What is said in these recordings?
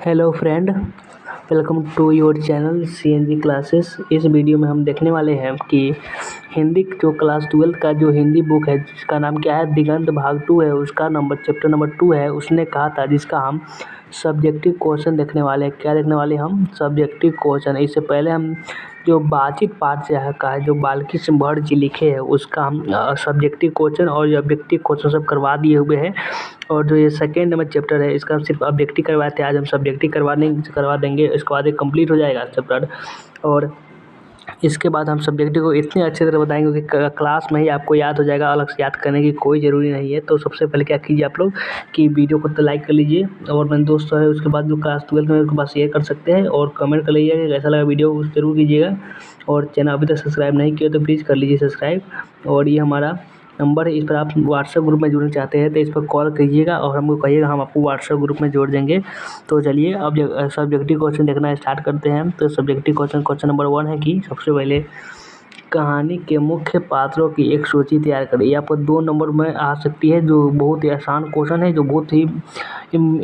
Hello friend, welcome to your channel CNG classes. इस video में हम देखने वाले हैं कि हिंदी जो क्लास 12 का जो हिंदी बुक है जिसका नाम क्या है दिगंत भाग 2 है, उसका चैप्टर नंबर 2 है। उसने कहा था जिसका हम सब्जेक्टिव क्वेश्चन देखने वाले हैं। क्या देखने वाले हम? Subjective question. इससे पहले हम जो बातचीत पाठ से का है जो बाल्की सिंह जी लिखे हैं उसका हम सब्जेक्टिव क्वेश्चन और ऑब्जेक्टिव क्वेश्चन सब करवा दिए हुए हैं। और जो ये सेकेंड नंबर चैप्टर है इसका हम सिर्फ ऑब्जेक्टिव करवाए थे, आज हम सब्जेक्टिव करवा देंगे। इसके बाद ये कंप्लीट हो जाएगा चैप्टर। और इसके बाद हम सब्जेक्टिव को इतने अच्छे तरह बताएंगे कि क्लास में ही आपको याद हो जाएगा, अलग से याद करने की कोई ज़रूरी नहीं है। तो सबसे पहले क्या कीजिए आप लोग कि वीडियो को तो लाइक कर लीजिए, और मेरे दोस्त है उसके बाद जो क्लास 12 में उसके बाद शेयर कर सकते हैं और कमेंट कर लीजिएगा कैसा लगा वीडियो, ज़रूर कीजिएगा। और चैनल अभी तक सब्सक्राइब नहीं किया तो प्लीज़ कर लीजिए सब्सक्राइब। और ये हमारा नंबर है, इस पर आप व्हाट्सएप ग्रुप में जुड़ना चाहते हैं तो इस पर कॉल कीजिएगा और हमको कहिएगा, हम आपको व्हाट्सएप ग्रुप में जोड़ देंगे। तो चलिए अब सब्जेक्टिव क्वेश्चन देखना स्टार्ट करते हैं। तो सब्जेक्टिव क्वेश्चन नंबर 1 है कि सबसे पहले कहानी के मुख्य पात्रों की एक सूची तैयार करें। ये आपको 2 नंबर में आ सकती है, जो बहुत ही आसान क्वेश्चन है, जो बहुत ही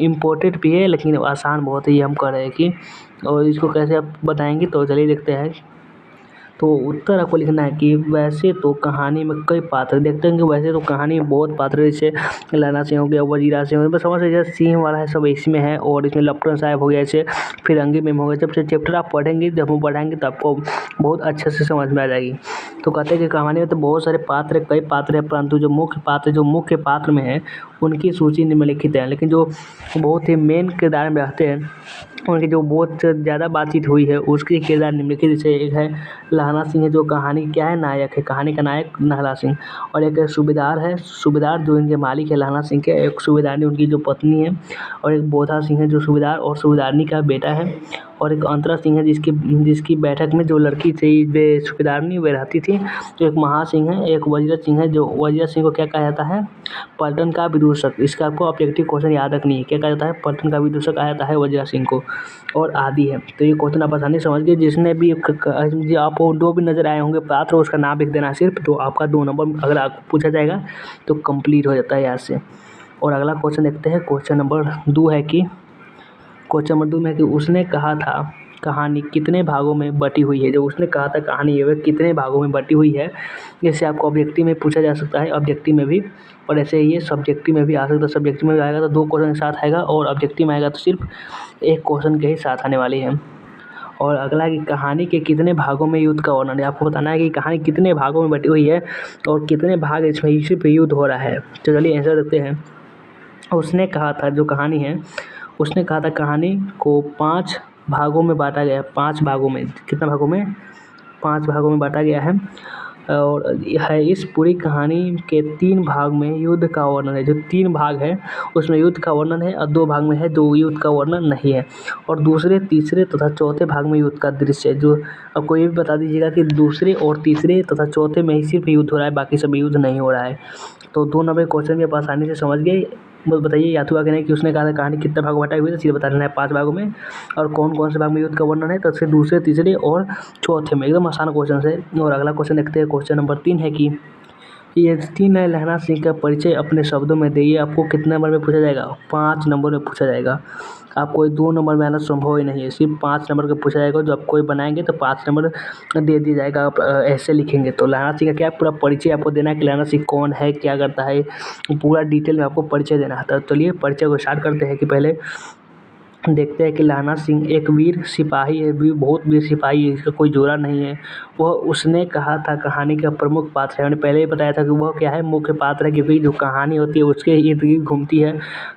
इम्पोर्टेंट भी है लेकिन आसान बहुत है। ये हम कह रहे हैं कि और इसको कैसे आप बताएंगे, तो चलिए देखते हैं। तो उत्तर आपको लिखना है कि वैसे तो कहानी में कई पात्र देखते हैं कि वैसे तो कहानी में बहुत पात्र, जैसे लैला सिंह हो गया, वजीरा सिंह हो गया, बस समझ लीजिए सिंह वाला है सब इसमें है। और इसमें लपटन साहब हो गया, ऐसे फिरंगी मैम हो गया। जब से चैप्टर आप पढ़ेंगे, जब हम पढ़ाएंगे तो आपको बहुत अच्छे से समझ में आ जाएगी। तो कहते हैं कि कहानी में तो बहुत सारे पात्र, कई पात्र हैं, परंतु जो मुख्य पात्र में है उनकी सूची निम्नलिखित है। लेकिन जो बहुत ही मेन किरदार में रहते हैं उनकी जो बहुत ज़्यादा बातचीत हुई है उसके किरदार निम्नलिखित। जैसे एक है लहना सिंह है, जो कहानी क्या है, नायक है, कहानी का नायक लहना सिंह। और एक सूबेदार है, सूबेदार जो इनके मालिक है लहना सिंह के, एक सूबेदारनी उनकी जो पत्नी है। और एक बोधा सिंह है जो सूबेदार और सूबेदारनी का बेटा है। और एक अंतरा सिंह है जिसकी बैठक में जो लड़की थी वे सूबेदारनी वे रहती थी। तो एक महासिंह है, एक वजीरा सिंह है, जो वजीरा सिंह को क्या कहा जाता है, पलटन का विदूषक। इसका आपको ऑब्जेक्टिव क्वेश्चन याद रखनी है, क्या कहा जाता है, पलटन का विदूषक कहा जाता है वजीरा सिंह को। और आदि है। तो ये क्वेश्चन आप आसानी से समझ गए। जिसने भी आपको 2 भी नजर आए होंगे पात्र, उसका नाम लिख देना सिर्फ, तो आपका 2 नंबर अगर आपको पूछा जाएगा तो कंप्लीट हो जाता है यहाँ से। और अगला क्वेश्चन देखते हैं। क्वेश्चन नंबर 2 है कि उसने कहा था कहानी कितने भागों में बटी हुई है। जो उसने कहा था कहानी ये कितने भागों में बटी हुई है, जैसे आपको ऑब्जेक्टिव में पूछा जा सकता है, ऑब्जेक्टिव में भी, और ऐसे ये सब्जेक्टिव में भी आ सकता है। सब्जेक्टिव में भी आएगा तो 2 क्वेश्चन के साथ आएगा, और ऑब्जेक्टिव में आएगा तो सिर्फ 1 क्वेश्चन के ही साथ आने वाली है। और अगला है कि कहानी के कितने भागों में युद्ध का वर्णन है। आपको बताना है कि कहानी कितने भागों में बटी हुई है और कितने भाग इसमें सिर्फ युद्ध हो रहा है। तो चलिए आंसर देखते हैं। उसने कहा था जो कहानी है, उसने कहा था कहानी को 5 भागों में बांटा गया है। 5 भागों में, कितना भागों में, 5 भागों में बांटा गया है। और है इस पूरी कहानी के 3 भाग में युद्ध का वर्णन है। जो 3 भाग है उसमें युद्ध का वर्णन है, और 2 भाग में है जो युद्ध का वर्णन नहीं है। और दूसरे, तीसरे तथा चौथे भाग में युद्ध का दृश्य है। जो आपको ये भी बता दीजिएगा कि दूसरे और तीसरे तथा चौथे में ही सिर्फ युद्ध हो रहा है, बाकी सब युद्ध नहीं हो रहा है। तो 2 नंबर क्वेश्चन भी आप आसानी से समझ गए। बस बताइए या तो आगे नहीं कि उसने कहा था कहानी कितने भागों में बटाई हुई है, तो सीधे बता देना है 5 भागों में। और कौन कौन से भाग में युद्ध का वर्णन है, तो उसके दूसरे, तीसरे और चौथे में। एकदम आसान क्वेश्चन है। और अगला क्वेश्चन देखते हैं। क्वेश्चन नंबर 3 है कि ये 3 है लहना सिंह का परिचय अपने शब्दों में दिए। आपको कितने नंबर में पूछा जाएगा? 5 नंबर में पूछा जाएगा। आपको 2 नंबर में आना संभव ही नहीं है, सिर्फ 5 नंबर का पूछा जाएगा। जो आप कोई बनाएंगे तो 5 नंबर दे दिया जाएगा। आप ऐसे लिखेंगे। तो लहना सिंह का क्या पूरा परिचय आपको देना है कि लहना सिंह कौन है, क्या करता है, पूरा डिटेल में आपको परिचय देना है। तो चलिए परिचय को स्टार्ट करते हैं। कि पहले देखते हैं कि लहना सिंह एक वीर सिपाही है, बहुत वीर सिपाही है, इसका कोई जोड़ा नहीं है। वह उसने कहा था कहानी का प्रमुख पात्र है। मैंने पहले ही बताया था कि वह क्या है, मुख्य पात्र है, क्योंकि जो कहानी होती है उसके इर्द गिर्द घूमती है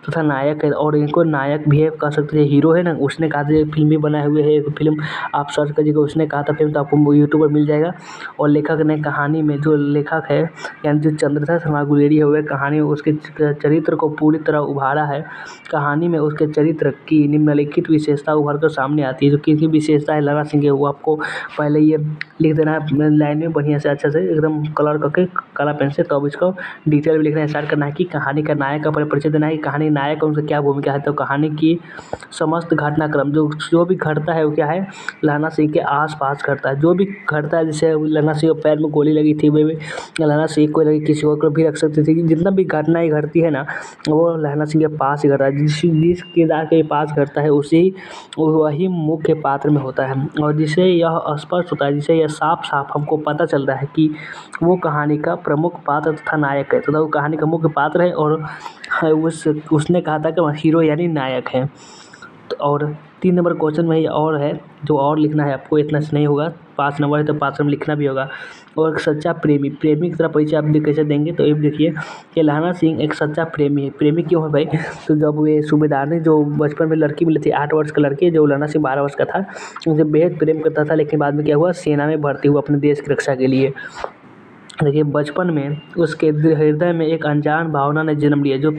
तथा नायक है। और इनको नायक भी है, कह सकते हैं हीरो है ना। उसने कहा था फिल्म भी बनाए हुए है, एक फिल्म आप सर्च करिएगा, उसने कहा था फिल्म, तो आपको यूट्यूब पर मिल जाएगा। और लेखक ने कहानी में, जो लेखक है यानी जो चंद्रशेखर शर्मा गुलेरी है, वह कहानी में उसके चरित्र को पूरी तरह उभारा है। कहानी में उसके चरित्र की निम्नलिखित विशेषता उभर कर सामने आती है। जो किसकी विशेषता है लहरा सिंह की, वो आपको पहले ये लिख देना है लाइन में बढ़िया से, अच्छे से एकदम कलर करके काला पेन से। तो अब इसको डिटेल में लिखना स्टार्ट करना है कि कहानी का नायक का परिचय देना है कि कहानी नायक और उनकी क्या भूमिका है। तो कहानी की समस्त घटनाक्रम जो भी घटता है वो क्या है, लहना सिंह के आसपास घटता है। जो भी घटता है, जैसे लहना सिंह के पैर में गोली लगी थी, वे लहना सिंह को लगी, किसी और को भी रख सकती थी। जितना भी घटनाएं घटती है ना, वो लहना सिंह के पास ही घटा है। जिस किरदार के पास घटता है वही मुख्य पात्र में होता है, और जिसे यह स्पष्ट होता है, जिसे यह साफ साफ हमको पता चलता है कि वो कहानी का प्रमुख पात्र तथा नायक है, तथा वो कहानी का मुख्य पात्र है। और उसने कहा था कि हीरो यानी नायक है। और 3 नंबर क्वेश्चन में और है, जो और लिखना है आपको, इतना से नहीं होगा। 5 नंबर है तो 5 नंबर लिखना भी होगा। और एक सच्चा प्रेमी की तरह परिचय आप कैसे देंगे, तो ये देखिए कि लहना सिंह एक सच्चा प्रेमी है। प्रेमी क्यों है भाई, तो जब वे सूबेदार ने जो बचपन में लड़की मिली थी, 8 वर्ष का लड़की, जो लहना सिंह 12 वर्ष का था, उनसे बेहद प्रेम करता था। लेकिन बाद में क्या हुआ, सेना में भर्ती हुआ अपने देश की रक्षा के लिए। देखिए बचपन में उसके हृदय में एक अनजान भावना ने जन्म लिया, जो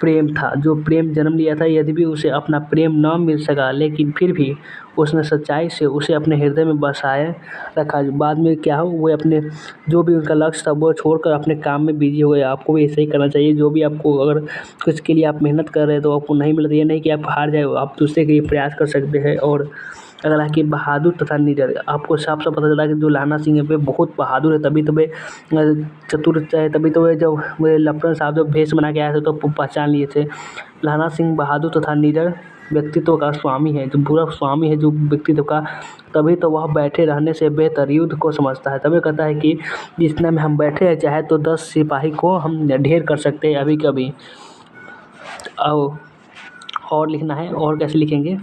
प्रेम था, जो प्रेम जन्म लिया था। यदि भी उसे अपना प्रेम न मिल सका, लेकिन फिर भी उसने सच्चाई से उसे अपने हृदय में बसाए रखा। बाद में क्या हो, वो अपने जो भी उनका लक्ष्य था वो छोड़कर अपने काम में बिजी हो गए। आपको भी ऐसा ही करना चाहिए। जो भी आपको अगर कुछ के लिए आप मेहनत कर रहे हैं तो आपको नहीं मिल रही है, नहीं कि आप हार जाए, आप दूसरे के लिए प्रयास कर सकते हैं। और अगला कि बहादुर तथा निडर, आपको साफ साफ पता चला कि जो लहना सिंह है वे बहुत बहादुर है, तभी तो वे चतुर है, तभी तो वे जब वे लफ्टन साहब जब भेष बना के आए थे तो पहचान लिए थे। लहना सिंह बहादुर तथा निडर व्यक्तित्व का स्वामी है, जो पूरा स्वामी है जो व्यक्तित्व का, तभी तो वह बैठे रहने से बेहतर युद्ध को समझता है। तभी कहता है कि जितने में हम बैठे हैं, चाहे तो 10 सिपाही को हम ढेर कर सकते हैं अभी कभी। और लिखना है, और कैसे लिखेंगे,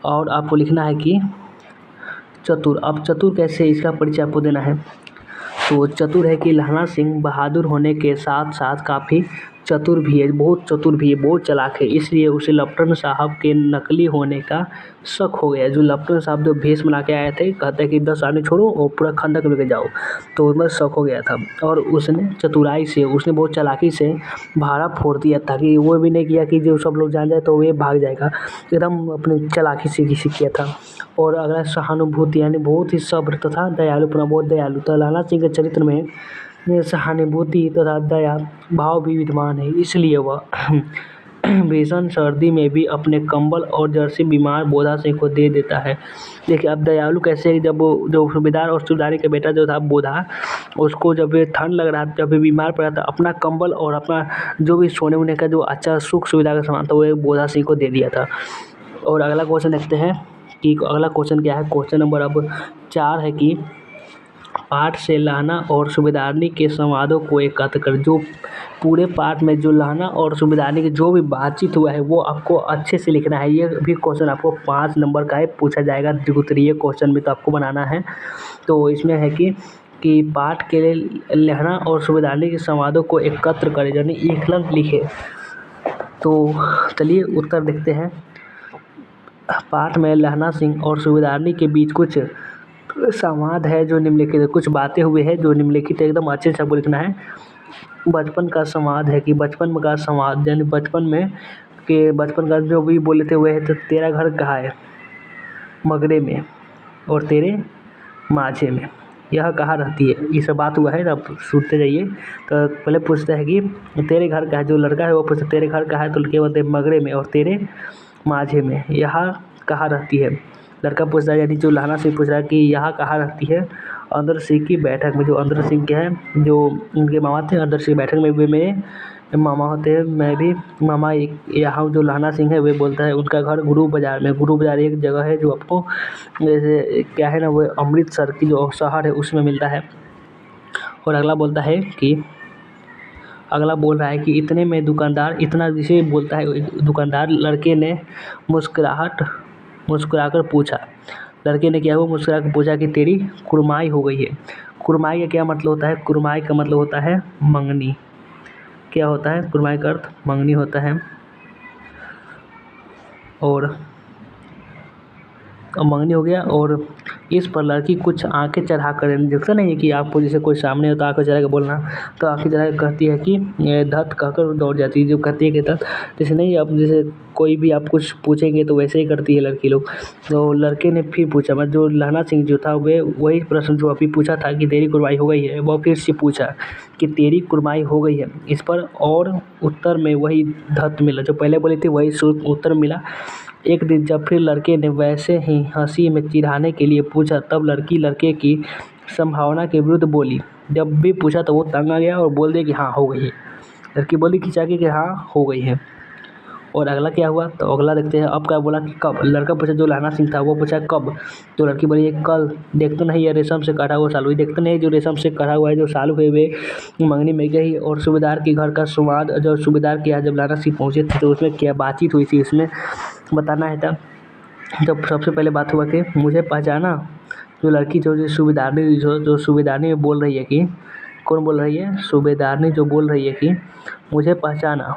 और आपको लिखना है कि चतुर। अब चतुर कैसे, इसका परिचय आपको देना है। तो चतुर है कि लहना सिंह बहादुर होने के साथ साथ काफ़ी चतुर भी है, बहुत चतुर भी है, बहुत चालाक है। इसलिए उसे लेफ्टिनेंट साहब के नकली होने का शक हो गया। जो लेफ्टिनेंट साहब जो भेष बना के आए थे, कहते हैं कि 10 आदमी छोड़ो और पूरा खंडक लेके जाओ, तो उसमें शक हो गया था। और उसने चतुराई से, उसने बहुत चालाकी से भाड़ा फोड़ दिया, ताकि वो भी नहीं किया कि जो सब लोग जान जाए तो वे भाग जाएगा, एकदम अपनी चालाकी से किसी किया था। और अगला सहानुभूति, यानी बहुत ही सब्र तथा दयालुपना, बहुत दयालु। तो लहना सिंह के चरित्र में सहानुभूति तथा दया भाव भी विद्यमान है। इसलिए वह भीषण सर्दी में भी अपने कंबल और जर्सी बीमार बोधा सिंह को दे देता है। देखिए अब दयालु कैसे, जब वो जो सूबेदार और सूबेदारी का बेटा जो था बोधा, उसको जब ठंड लग रहा था, जब बीमार पड़ा था, अपना कंबल और अपना जो भी सोने वोने का जो अच्छा सुख सुविधा का सामान था वो बोधा सिंह को दे दिया था। और अगला क्वेश्चन देखते हैं कि अगला क्वेश्चन क्या है। क्वेश्चन नंबर अब 4 है कि पाठ से लहना और सूबेदारनी के संवादों को एकत्र कर। जो पूरे पाठ में जो लहना और सूबेदारनी की जो भी बातचीत हुआ है वो आपको अच्छे से लिखना है। ये भी क्वेश्चन आपको 5 नंबर का है, पूछा जाएगा द्विगुत्रीय क्वेश्चन में, तो आपको बनाना है। तो इसमें है कि पाठ के लिए लहना और सूबेदारनी के संवादों को एकत्र करें, यानी एकलंक लिखे। तो चलिए उत्तर देखते हैं। पाठ में लहना सिंह और सूबेदारनी के बीच कुछ संवाद है जो निम्नलिखित है, कुछ बातें हुई है जो निम्नलिखित है, एकदम अच्छे से आपको लिखना है। बचपन का संवाद है कि बचपन का संवाद, यानी बचपन का जो भी बोले थे वह है, तो तेरा घर कहाँ है, मगरे में, और तेरे माझे में, यह कहाँ रहती है। ये सब बात हुआ है, अब सुनते जाइए। तो पहले पूछता है कि तेरे घर कहाँ है, जो लड़का है वो पूछता है तेरे घर कहाँ है, तो लड़के बोलते हैं मगरे में और तेरे माझे में, यहाँ कहाँ रहती है। लड़का पूछ रहा है, यानी जो लहना सिंह पूछ रहा है कि यहाँ कहाँ रहती है, अंदर सिंह की बैठक में। जो अंदर सिंह क्या है, जो उनके मामा थे, अंदर सिंह बैठक में भी मेरे मामा होते हैं, मैं भी मामा। यहाँ जो लहना सिंह है वे बोलता है उनका घर गुरु बाज़ार में। गुरु बाज़ार एक जगह है जो आपको जैसे क्या है ना, वो अमृतसर की जो शहर है उसमें मिलता है। और अगला बोलता है कि अगला बोल रहा है कि इतने में दुकानदार, इतना जिसे बोलता है दुकानदार, लड़के ने मुस्कुराकर पूछा। लड़के ने क्या हुआ, मुस्कुरा कर पूछा कि तेरी कुरमाई हो गई है। कुरमाई का क्या मतलब होता है, कुरमाई का मतलब होता है मंगनी। क्या होता है, कुरमाई का अर्थ मंगनी होता है। और मंगनी हो गया। और इस पर लड़की कुछ आंखें चढ़ा कर, देखता नहीं है कि आपको जैसे कोई सामने हो तो आंखें चढ़ा के बोलना, तो आंखें चढ़ा के कहती है कि धत कहकर दौड़ जाती है। जो कहती है कि धत, जैसे नहीं, अब जैसे कोई भी आप कुछ पूछेंगे तो वैसे ही करती है लड़की लोग। तो लड़के ने फिर पूछा, मतलब जो लहना सिंह जो था वे वही प्रश्न जो अभी पूछा था कि तेरी कुर्बाई हो गई है, वह फिर से पूछा कि तेरी कुर्बाई हो गई है। इस पर और उत्तर में वही धत मिला, जो पहले बोली थी वही उत्तर मिला। एक दिन जब फिर लड़के ने वैसे ही हंसी में चिढ़ाने के लिए पूछा, तब लड़की लड़के की संभावना के विरुद्ध बोली। जब भी पूछा तो वो तंग आ गया और बोल दिया कि हाँ हो गई है। लड़की बोली खिंचा के कि हाँ हो गई है। और अगला क्या हुआ, तो अगला देखते हैं। अब क्या बोला कि कब, लड़का पूछा, जो लहना सिंह था वो पूछा कब, तो लड़की बोली कल। देखते नहीं है रेशम से कढ़ा हुआ सालू, देखते नहीं जो रेशम से कढ़ा हुआ है जो सालू है वे मंगनी में गई। और सूबेदार के घर का संवाद, जो सूबेदार के यहाँ जब लहना सिंह पहुँचे थे तो उसमें क्या बातचीत हुई थी इसमें बताना है था। जब सबसे पहले बात हुआ कि मुझे पहचाना, जो लड़की जो सूबेदारनी जो सूबेदारनी में बोल रही है कि, कौन बोल रही है, सूबेदारनी जो बोल रही है कि मुझे पहचाना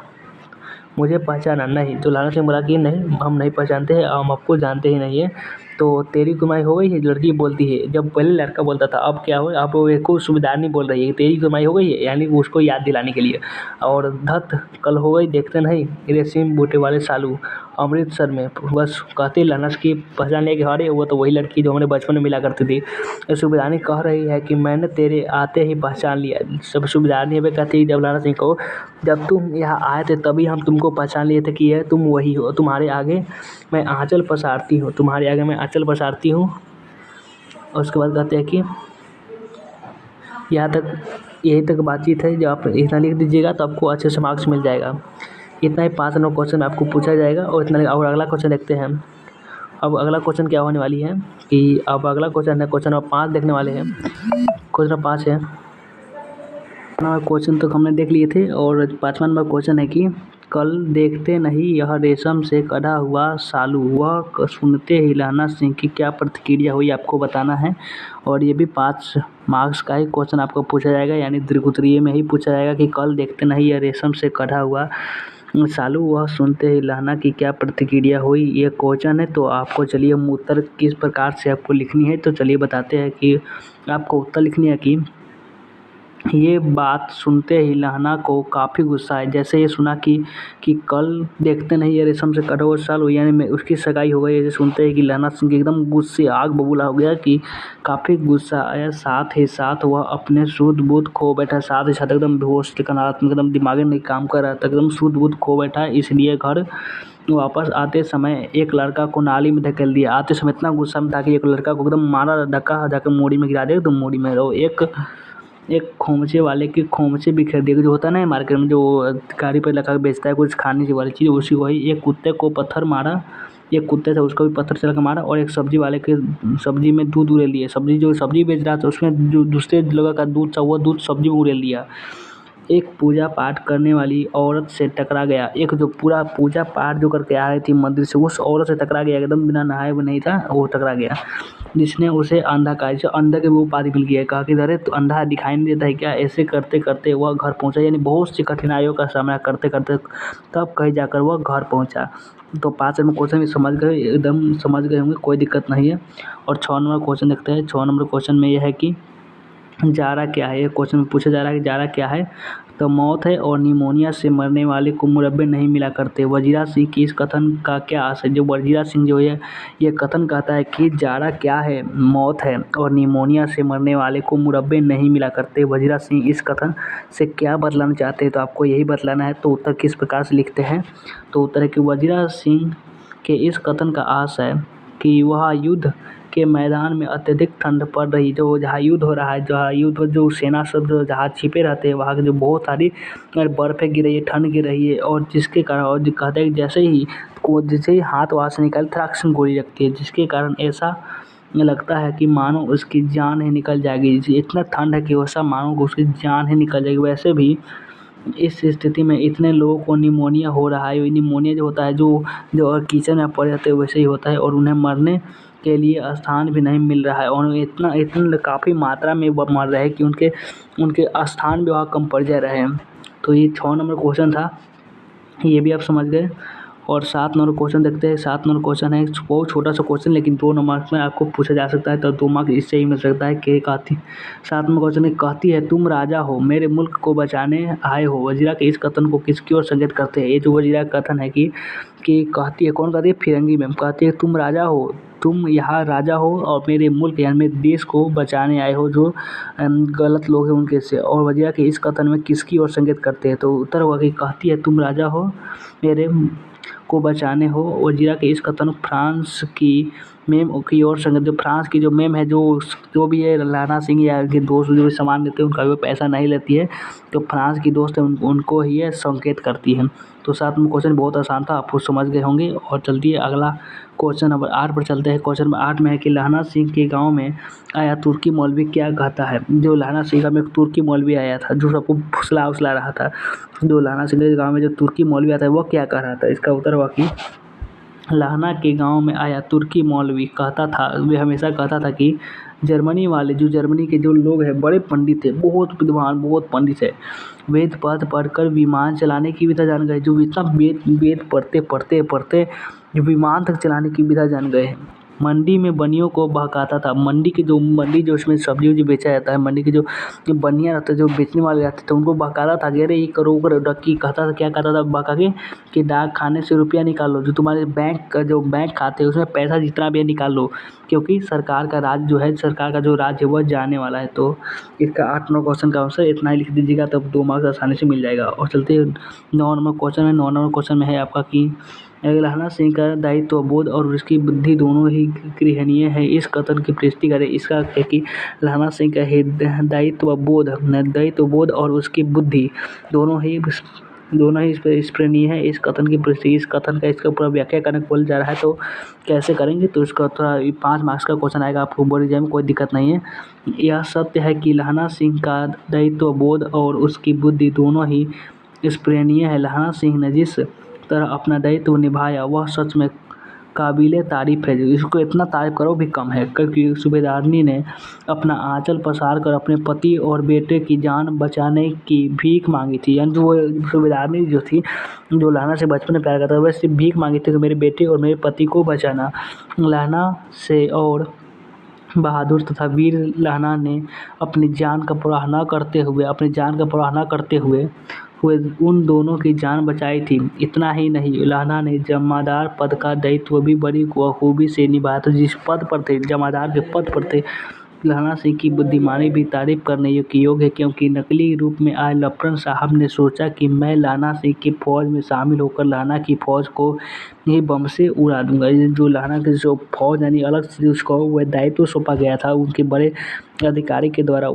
नहीं। तो लहना सिंह बोला कि नहीं, हम नहीं पहचानते हैं, हम आपको जानते ही नहीं है। तो तेरी कुमाई हो गई है, लड़की बोलती है। जब पहले लड़का बोलता था, अब क्या हो, अब एक सूबेदारनी बोल रही है तेरी कुमाई हो गई है, यानी उसको याद दिलाने के लिए। और धत कल हो गई, देखते नहीं रेशम बूटे वाले सालू अमृतसर में। बस कहते लहना की पहचान लिया कि अरे वो तो वही लड़की जो हमारे बचपन में मिला करती थी। सूबेदारनी कह रही है कि मैंने तेरे आते ही पहचान लिया। सब सूबेदारनी हमें कहती है जब लहना सिंह को, जब तुम यहाँ आए थे तभी हम तुमको पहचान लिए थे कि यह तुम वही हो। तुम्हारे आगे मैं आंचल पसारती हूँ, तुम्हारे आगे मैं आंचल पसारती हूँ। और उसके बाद कहते हैं कि यहाँ तक, यहीं तक बातचीत है। जब आप इतना लिख दीजिएगा तो आपको अच्छे से मार्क्स मिल जाएगा। इतना ही 5 नंबर क्वेश्चन आपको पूछा जाएगा। और इतना, और अगला क्वेश्चन देखते हैं। अब अगला क्वेश्चन क्या होने वाली है कि अब अगला क्वेश्चन है क्वेश्चन नंबर 5 देखने वाले हैं। क्वेश्चन नंबर 5 है, क्वेश्चन तो हमने देख लिए थे। और 5वां नंबर क्वेश्चन है कि कल देखते नहीं यह रेशम से कढ़ा हुआ सालू, वह सुनते ही लहना सिंह की क्या प्रतिक्रिया हुई आपको बताना है। और ये भी 5 मार्क्स का ही क्वेश्चन आपको पूछा जाएगा, यानी दीर्घोत्तरीय में ही पूछा जाएगा कि कल देखते नहीं यह रेशम से कढ़ा हुआ सालू, वह सुनते ही लहना की क्या प्रतिक्रिया हुई। ये क्वेश्चन है। तो आपको चलिए उत्तर किस प्रकार से आपको लिखनी है, तो चलिए बताते हैं कि आपको उत्तर लिखनी है कि ये बात सुनते ही लहना को काफ़ी गुस्सा है। जैसे ये सुना कि कल देखते नहीं ये रेशम से कढ़ा हुआ सालू, यानी मैं उसकी सगाई हो गई। ऐसे सुनते ही कि लहना सिंह एकदम गुस्से आग बबूला हो गया कि काफ़ी गुस्सा आया। साथ ही साथ वह अपने सूध बूध खो बैठा, साथ ही साथ एकदम बेहोश के नकारात्मक, एकदम दिमाग नहीं काम कर रहा था, एकदम सूध बूध खो बैठा। इसलिए घर वापस आते समय एक लड़का को नाली में धकेल दिया। आते समय इतना गुस्सा में था कि एक लड़का को एकदम मारा, धक्का जाकर मोड़ी में गिरा दिया, एकदम मोड़ी में। और एक खोमचे वाले के खोमचे बिखेर दिए, जो होता है ना मार्केट में जो गाड़ी पर लगा के बेचता है कुछ खाने की वाली चीज़, उसी वही। एक कुत्ते को पत्थर मारा, एक कुत्ते था उसको भी पत्थर चला के मारा। और एक सब्जी वाले के सब्जी में दूध उड़ेल दिया। जो सब्जी बेच रहा था उसमें जो दूसरे लोगों का दूध था वो दूध सब्जी में उड़ेल दिया। एक पूजा पाठ करने वाली औरत से टकरा गया। एक जो पूरा पूजा पाठ जो करके आ रही थी मंदिर से, उस औरत से टकरा गया, एकदम बिना नहाए हुए नहीं था, वो टकरा गया, जिसने उसे अंधा कहा। जिसे अंधे के भी उपाधि मिल गया। कहा कि अरे तो अंधा दिखाई नहीं देता है क्या। ऐसे करते करते वह घर पहुंचा, यानी बहुत सी कठिनाइयों का सामना करते करते तब कहीं जाकर वह घर पहुंचा। तो 5 नंबर क्वेश्चन भी समझ गए, एकदम समझ गए होंगे, कोई दिक्कत नहीं है। और 6 नंबर क्वेश्चन देखते हैं। 6 नंबर क्वेश्चन में यह है कि जारा क्या है। ये क्वेश्चन में पूछा जा रहा है कि जारा क्या है, तो मौत है और निमोनिया से मरने वाले को मुरब्बे नहीं मिला करते। वजीरा सिंह की इस कथन का क्या आशय। जो वजीरा सिंह जो है ये कथन कहता है कि जारा क्या है, मौत है और निमोनिया से मरने वाले को मुरब्बे नहीं मिला करते। वजीरा सिंह इस कथन से क्या बतलाना चाहते हैं, तो आपको यही बतलाना है। तो उत्तर किस प्रकार से लिखते हैं, तो उत्तर है कि वजीरा सिंह के इस कथन का आशय कि वह युद्ध के मैदान में अत्यधिक ठंड पड़ रही, जो जहाँ युद्ध हो रहा है, जहाँ युद्ध जो सेना सब जो जहाँ छिपे रहते हैं वहाँ के जो बहुत सारी बर्फ़ें गिर रही है, ठंड गिर रही है। और जिसके कारण, और कहते हैं कि जैसे ही हाथ वहाँ से निकल थ्रक से गोली लगती है, जिसके कारण ऐसा लगता है कि मानो उसकी जान ही निकल जाएगी। इतना ठंड है कि वैसा मानो उसकी जान ही निकल जाएगी। वैसे भी इस स्थिति में इतने लोगों को निमोनिया हो रहा है। निमोनिया जो होता है, जो किचन में पड़े रहते हैं वैसे ही होता है। और उन्हें मरने के लिए स्थान भी नहीं मिल रहा है। और इतना काफ़ी मात्रा में वो मर रहे हैं कि उनके स्थान भी वहाँ कम पड़ जा रहे हैं। तो ये 6 नंबर क्वेश्चन था, ये भी आप समझ गए। और 7 नंबर क्वेश्चन देखते हैं। 7 नंबर क्वेश्चन है बहुत छोटा सा क्वेश्चन, लेकिन 2 नंबर में आपको पूछा जा सकता है, तो 2 मार्क्स इससे ही मिल सकता है। के कहती 7 नंबर क्वेश्चन है, कहती है तुम राजा हो मेरे मुल्क को बचाने आए हो। वजीरा के इस कथन को किसकी ओर संकेत करते हैं? ये जो वजीरा का कथन है कि कहती है, कौन कहती है? फिरंगी मैम कहती है तुम राजा हो, तुम यहाँ राजा हो और मेरे मुल्क यानी मेरे देश को बचाने आए हो जो गलत लोग हैं उनके से। और वजीरा के इस कथन में किसकी ओर संकेत करते हैं? तो उत्तर होगा कि कहती है तुम राजा हो मेरे को बचाने हो। वजीरा के इस कथन फ्रांस की मेम की ओर संकेत, जो फ्रांस की जो मेम है जो भी है लाना सिंह या के दोस्त जो भी सामान देते हैं उनका भी पैसा नहीं लेती है, तो फ्रांस की दोस्त है उनको ही ये संकेत करती है। तो 7 नंबर क्वेश्चन बहुत आसान था, आप समझ गए होंगे। और चलती है अगला क्वेश्चन नंबर 8 पर चलते हैं। क्वेश्चन नंबर 8 में है कि लहना सिंह के गांव में आया तुर्की मौलवी क्या कहता है? जो लहना सिंह का में एक तुर्की मौलवी आया था जो सबको फुसला उछला रहा था, जो लहना सिंह के गाँव में जो तुर्की मौलवी आता है वो क्या कह रहा था? इसका उत्तर हुआ कि लहना के गांव में आया तुर्की मौलवी कहता था, वे हमेशा कहता था कि जर्मनी वाले जो जर्मनी के जो लोग हैं बड़े पंडित थे, बहुत विद्वान बहुत पंडित है, वेद पढ़ पढ़कर विमान चलाने की विधा जान गए। जो इतना वेद पढ़ते पढ़ते पढ़ते जो विमान तक चलाने की विधा जान गए हैं। मंडी में बनियों को बहकाता था। मंडी जो उसमें सब्जी उब्जी बेचा जाता है, मंडी के जो बनिया रहते जो बेचने वाले रहते थे उनको बहकाता था कि अरे ये करो वो करो, डक्की कहता था, क्या कहता था बहका के कि डाक खाने से रुपया निकाल लो, जो तुम्हारे बैंक का जो बैंक खाते हैं उसमें पैसा जितना भी है निकाल लो, क्योंकि सरकार का राज जो है, सरकार का जो राज है वह जाने वाला है। तो इसका 8 नंबर क्वेश्चन का आंसर इतना ही लिख दीजिएगा, तब 2 मार्क्स आसानी से मिल जाएगा। और चलते 9 नंबर क्वेश्चन है। 9 नंबर क्वेश्चन में है आपका कि लहना सिंह का दायित्व बोध और उसकी बुद्धि दोनों ही गृहणीय है, इस कथन की पुष्टि करें। इसका है कि लहना सिंह का दायित्व बोध और उसकी बुद्धि दोनों ही स्पृहणीय है, इस कथन की पुष्टि, इस कथन का इसका पूरा व्याख्या करने को बोल जा रहा है। तो कैसे करेंगे? तो इसका थोड़ा 5 मार्क्स का क्वेश्चन आएगा, आपको बोर्ड एग्जाम में कोई दिक्कत नहीं है। यह सत्य है कि लहना सिंह का दायित्व बोध और उसकी बुद्धि दोनों ही स्पृहणीय है। लहना सिंह ने जिस तरह अपना दायित्व निभाया वह सच में काबिले तारीफ़ है। इसको इतना तारीफ़ करो भी कम है, क्योंकि सूबेदारनी ने अपना आंचल पसार कर अपने पति और बेटे की जान बचाने की भीख मांगी थी। यानी जो सूबेदारनी जो थी, जो लहना से बचपन में प्यार करता था, वह सिर्फ भीख मांगी थी कि मेरे बेटे और मेरे पति को बचाना। लहना से और बहादुर तथा वीर लहना ने अपनी जान का परवाह न करते हुए उन दोनों की जान बचाई थी। इतना ही नहीं, लहना ने जमादार पद का दायित्व भी बड़ी खूबी से निभाया था। जिस पद पर थे, जमादार के पद पर थे, लहना सिंह की बुद्धिमानी भी तारीफ करने योग्य है, क्योंकि नकली रूप में आए लफरन साहब ने सोचा कि मैं लहना सिंह की फौज में शामिल होकर लहना की फौज को ही बम से उड़ा दूंगा। जो लहना की जो फौज यानी अलग से उसको वह दायित्व सौंपा गया था उनके बड़े अधिकारी के द्वारा।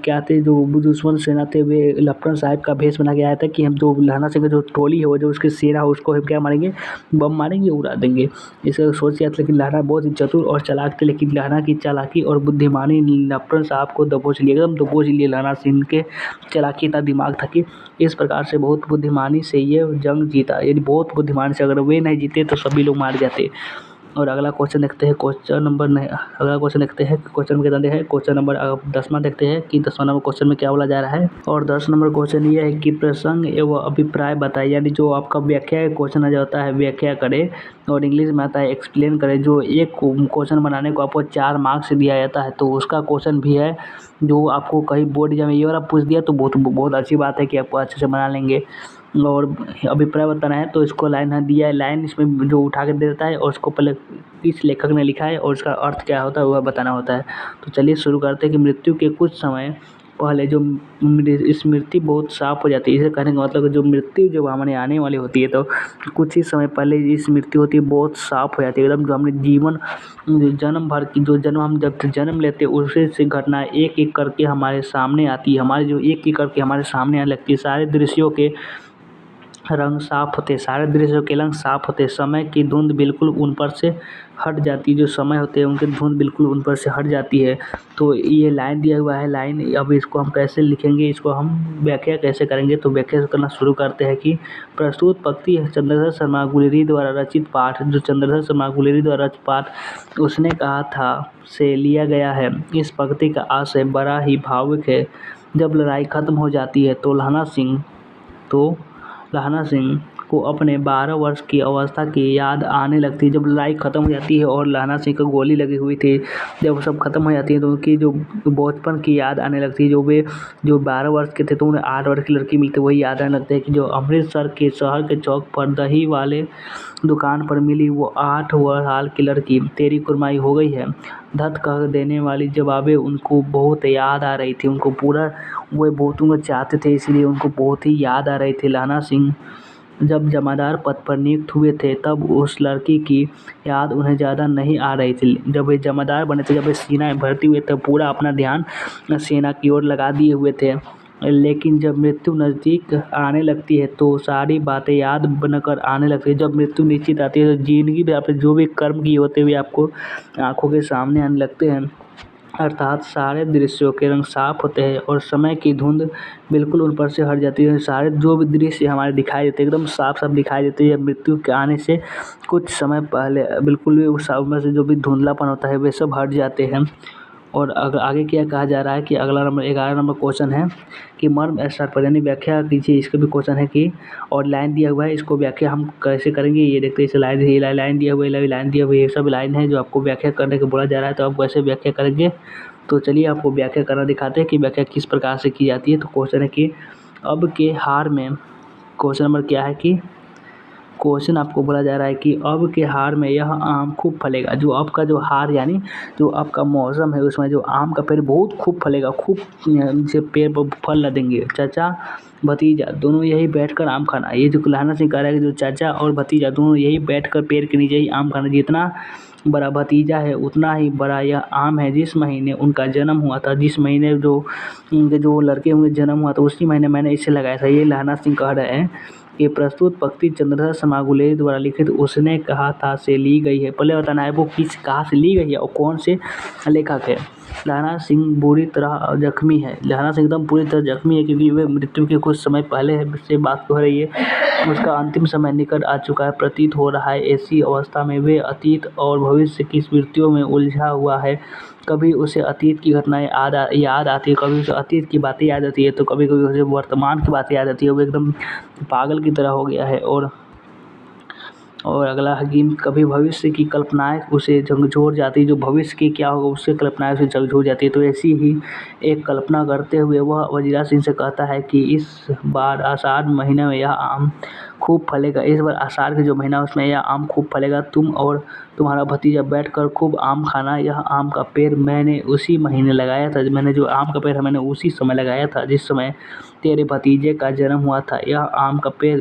क्या थे जो दुश्मन सेना थे, वे लफरन साहब का भेष बना के आया था कि हम जो लहना सिंह का जो टोली है वो जो उसकी सेना है उसको हम क्या मारेंगे, बम मारेंगे, उड़ा देंगे। इसे सोच किया था, लेकिन लहना बहुत ही चतुर और चालाक थे, लेकिन लहना की चालाकी और बुद्धिमानी लफरन साहब को दबोच लिया, एकदम दबोच लिए। लहना सिंह के चालाकी इतना दिमाग था कि इस प्रकार से बहुत बुद्धिमानी से ये जंग जीता। यदि बहुत बुद्धिमानी से अगर वे नहीं जीते तो सभी लोग मार जाते। और अगला क्वेश्चन देखते हैं, क्वेश्चन नंबर क्वेश्चन नंबर 10वां देखते हैं कि 10वां नंबर क्वेश्चन में क्या बोला जा रहा है। और 10 नंबर क्वेश्चन ये है कि प्रसंग एवं अभिप्राय बताए, यानी जो आपका व्याख्या क्वेश्चन आ जाता है व्याख्या करें, और इंग्लिश में आता है एक्सप्लेन करें। जो एक क्वेश्चन बनाने को आपको 4 मार्क्स दिया जाता है, तो उसका क्वेश्चन भी है जो आपको कहीं बोर्ड एग्जाम में ये वाला पूछ दिया तो बहुत अच्छी बात है कि आपको अच्छे से बना लेंगे। और अभिप्राय बताना है तो इसको लाइन दिया है, लाइन इसमें जो उठा के दे देता है और उसको पहले इस लेखक ने लिखा है और उसका अर्थ क्या होता है वह बताना होता है। तो चलिए शुरू करते हैं कि मृत्यु के कुछ समय पहले जो स्मृति बहुत साफ हो जाती है। इसे कहने का मतलब जो मृत्यु जो हमारे आने वाली होती है, तो कुछ ही समय पहले स्मृति होती है बहुत साफ हो जाती है एकदम। जो हमने जीवन जन्म भर की जो हम जब जन्म लेते हैं उसे से घटना एक एक करके हमारे सामने आती है, हमारे जो एक एक करके हमारे सामने आने लगती है। सारे दृश्यों के रंग साफ होते, सारे दृश्यों के रंग साफ होते, समय की धुंध बिल्कुल उन पर से हट जाती है। जो समय होते हैं उनकी धुंध बिल्कुल उन पर से हट जाती है। तो ये लाइन दिया हुआ है, लाइन अब इसको हम कैसे लिखेंगे, इसको हम व्याख्या कैसे करेंगे। तो व्याख्या करना शुरू करते हैं कि प्रस्तुत पंक्ति है चंद्रशेखर शर्मा गुलेरी द्वारा रचित पाठ। जो चंद्रशेखर शर्मा गुलेरी द्वारा रचित पाठ उसने कहा था से लिया गया है। इस पंक्ति का आशय बड़ा ही भावुक है। जब लड़ाई खत्म हो जाती है तो लहना सिंह को अपने 12 वर्ष की अवस्था की याद आने लगती है। जब लड़ाई ख़त्म हो जाती है और लहना सिंह को गोली लगी हुई थी, जब सब ख़त्म हो जाती है तो उनकी जो बचपन की याद आने लगती है। जो 12 वर्ष के थे तो उन्हें 8 वर्ष की लड़की मिलती है, वही याद आने लगता है कि जो अमृतसर के शहर के चौक पर दही वाले दुकान पर मिली वो 8 साल की लड़की तेरी कुरमाई हो गई है। धत कह देने वाली जवाबें उनको बहुत याद आ रही थी। उनको पूरा वो बहुत उनको चाहते थे, इसलिए उनको बहुत ही याद आ रही थी। लहना सिंह जब जमादार पद पर नियुक्त हुए थे तब उस लड़की की याद उन्हें ज़्यादा नहीं आ रही थी। जब वे जमादार बने थे, जब वे सेना में भर्ती हुए तब पूरा अपना ध्यान सेना की ओर लगा दिए हुए थे। लेकिन जब मृत्यु नज़दीक आने लगती है तो सारी बातें याद बनकर आने लगती है। जब मृत्यु निश्चित आती है तो ज़िंदगी में आपने जो भी कर्म किए होते हुए आपको आँखों के सामने आने लगते हैं, अर्थात सारे दृश्यों के रंग साफ होते हैं और समय की धुंध बिल्कुल उन पर से हट जाती है। सारे जो भी दृश्य हमारे दिखाई देते हैं एकदम साफ साफ दिखाई देते हैं। मृत्यु के आने से कुछ समय पहले बिल्कुल भी उस में से जो भी धुंधलापन होता है वे सब हट जाते हैं। और आगे क्या कहा जा रहा है कि अगला नंबर 11 नंबर क्वेश्चन है कि मर्म ऐसा पर यानी व्याख्या कीजिए। इसका भी क्वेश्चन है कि और लाइन दिया हुआ है, इसको व्याख्या हम कैसे करेंगे ये देखते हैं। इसे लाइन दिया हुआ है, लाइन दिया हुआ है, ये सब लाइन है जो आपको व्याख्या करने को बोला जा रहा है, तो आप कैसे व्याख्या करेंगे। तो चलिए आपको व्याख्या करना दिखाते हैं कि व्याख्या किस प्रकार से की जाती है। तो क्वेश्चन है कि अब के हार में, क्वेश्चन नंबर क्या है कि क्वेश्चन आपको बोला जा रहा है कि अब के हार में यह आम खूब फलेगा। जो अब का जो हार यानी जो अब का मौसम है उसमें जो आम का पेड़ बहुत खूब फलेगा, खूब से पेड़ पर फल देंगे। चाचा भतीजा दोनों यही बैठकर आम खाना। ये जो लहना सिंह कह रहा है कि जो चाचा और भतीजा दोनों यही बैठकर पेड़ के नीचे ही आम खाना। जितना बड़ा भतीजा है उतना ही बड़ा यह आम है। जिस महीने उनका जन्म हुआ था, जिस महीने जो उनके जो लड़के होंगे जन्म हुआ था उसी महीने मैंने इसे लगाया था। ये लहना सिंह कह रहे हैं कि प्रस्तुत पंक्ति चंद्रशेखर शर्मा गुलेरी द्वारा लिखित उसने कहा था से ली गई है। पहले बताना है वो किस कहाँ से ली गई है और कौन से लेखक है। लहना सिंह बुरी तरह जख्मी है। लहना सिंह एकदम पूरी तरह जख्मी है क्योंकि वे मृत्यु के कुछ समय पहले से बात हो रही है। उसका अंतिम समय निकट आ चुका है प्रतीत हो रहा है। ऐसी अवस्था में वे अतीत और भविष्य की स्मृतियों में उलझा हुआ है। कभी उसे अतीत की घटनाएं याद आती है, कभी उसे अतीत की बातें याद आती है, तो कभी कभी उसे वर्तमान की बातें याद आती है। वो एकदम पागल की तरह हो गया है। और अगला है कि कभी भविष्य की कल्पनाएं उसे झकझोर जाती है। जो भविष्य की क्या होगा उससे कल्पनाएं उसे झकझोर जाती है। तो ऐसी ही एक कल्पना करते हुए वह वजीरा सिंह से कहता है कि इस बार आषाढ़ महीने में यह आम खूब फलेगा। इस बार आषाढ़ के जो महीना उसमें यह आम खूब फलेगा। तुम और तुम्हारा भतीजा बैठकर खूब आम खाना। यह आम का पेड़ मैंने उसी महीने लगाया था। मैंने जो आम का पेड़ है मैंने उसी समय लगाया था जिस समय तेरे भतीजे का जन्म हुआ था। यह आम का पेड़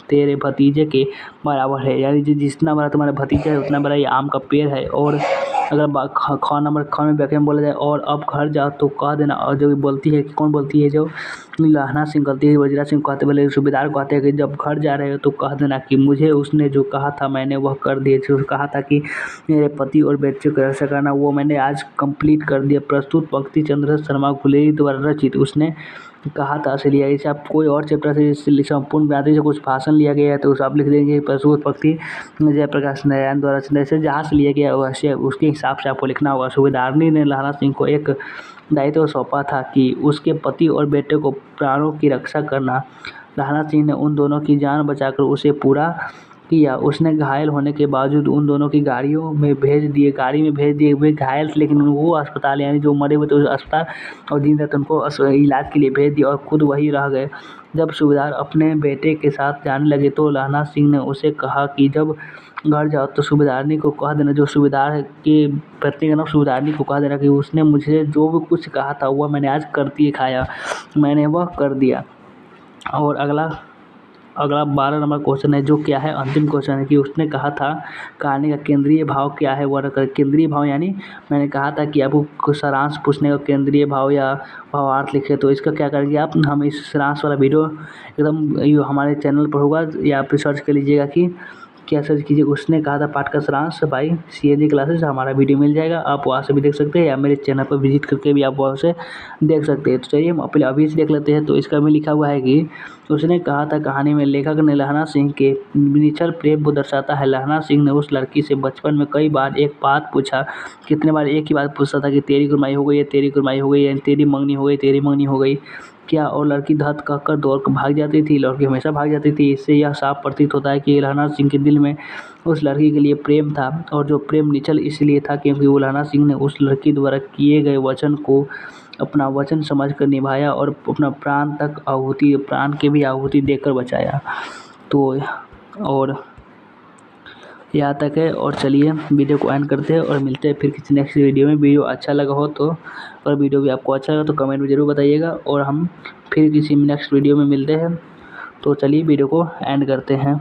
तेरे भतीजे के बराबर है, यानी जितना बड़ा तुम्हारा भतीजा है उतना बड़ा ये आम का पेड़ है। और अगर ख नंबर ख में व्याख्या में बोला जाए और अब घर जाओ तो कह देना। और जो बोलती है कि कौन बोलती है, जो लहना सिंह कहती है, वजीरा सिंह कहते बोले सूबेदार कहते हैं कि जब घर जा रहे हो तो कह देना कि मुझे उसने जो कहा था मैंने वह कर दिया। जो कहा था कि मेरे पति और बेटे को रक्षा करना वो मैंने आज कंप्लीट कर दिया। प्रस्तुत पंक्ति चंद्रशेखर शर्मा गुलेरी द्वारा रचित उसने कहा था से लिया। जैसे आप कोई और चैप्टर से संपूर्ण व्याधि से कुछ भाषण लिया गया है तो उसे आप लिख देंगे प्रस्तुत पंक्ति जयप्रकाश नारायण द्वारा जैसे जहाँ से लिया गया वैसे उसके हिसाब से आपको लिखना होगा। सूबेदारनी ने लहना सिंह को एक दायित्व सौंपा था कि उसके पति और बेटे को प्राणों की रक्षा करना। लहना सिंह ने उन दोनों की जान बचाकर उसे पूरा किया। उसने घायल होने के बावजूद उन दोनों की गाड़ी में भेज दिए हुए घायल थे, लेकिन वो अस्पताल यानी जो मरे हुए थे उस अस्पताल और जिन तक उनको इलाज के लिए भेज दिया और खुद वही रह गए। जब सूबेदार अपने बेटे के साथ जाने लगे तो लहना सिंह ने उसे कहा कि जब घर जाओ तो सूबेदारनी को कह देना, जो सूबेदार की पत्नी का नाम सूबेदारनी को कह देना कि उसने मुझे जो भी कुछ कहा था वह मैंने आज कर दिखाया, मैंने वह कर दिया। और अगला 12 नंबर क्वेश्चन है जो क्या है, अंतिम क्वेश्चन है कि उसने कहा था कहानी का केंद्रीय भाव क्या है वह कर। केंद्रीय भाव यानी मैंने कहा था कि आपको सारांश पूछने का केंद्रीय भाव या भावार्थ लिखे, तो इसका क्या करेंगे आप, हम इस सारांश वाला वीडियो एकदम हमारे चैनल पर होगा या आप सर्च कर लीजिएगा कि क्या सर्च कीजिए उसने कहा था पाठ का सारांश भाई CNG क्लासेस, हमारा वीडियो मिल जाएगा। आप वहाँ से भी देख सकते हैं या मेरे चैनल पर विजिट करके भी आप वहाँ से देख सकते हैं। तो चलिए हम पहले अभी से देख लेते हैं। तो इसका में लिखा हुआ है कि उसने कहा था कहानी में लेखक ने लहना सिंह के निश्चल प्रेम को दर्शाता है। लहना सिंह ने उस लड़की से बचपन में कई बार एक बात पूछा, कितने बार एक ही बात पूछता था कि तेरी कुरमाई हो गई है, तेरी कुरमाई हो गई है, तेरी मंगनी हो गई, तेरी मंगनी हो गई। किया और लड़की धत कहकर दौड़ कर भाग जाती थी। लड़की हमेशा भाग जाती थी। इससे यह साफ प्रतीत होता है कि उल्हाना सिंह के दिल में उस लड़की के लिए प्रेम था, और जो प्रेम निछल इसलिए था क्योंकि उल्हाना सिंह ने उस लड़की द्वारा किए गए वचन को अपना वचन समझकर निभाया और अपना प्राण की भी आहुति देकर बचाया। तो और यहाँ तक है। और चलिए वीडियो को एंड करते हैं और मिलते हैं फिर किसी नेक्स्ट वीडियो में। वीडियो अच्छा लगा हो तो, और वीडियो भी आपको अच्छा लगा तो कमेंट में ज़रूर बताइएगा, और हम फिर किसी नेक्स्ट वीडियो में मिलते हैं। तो चलिए वीडियो को एंड करते हैं।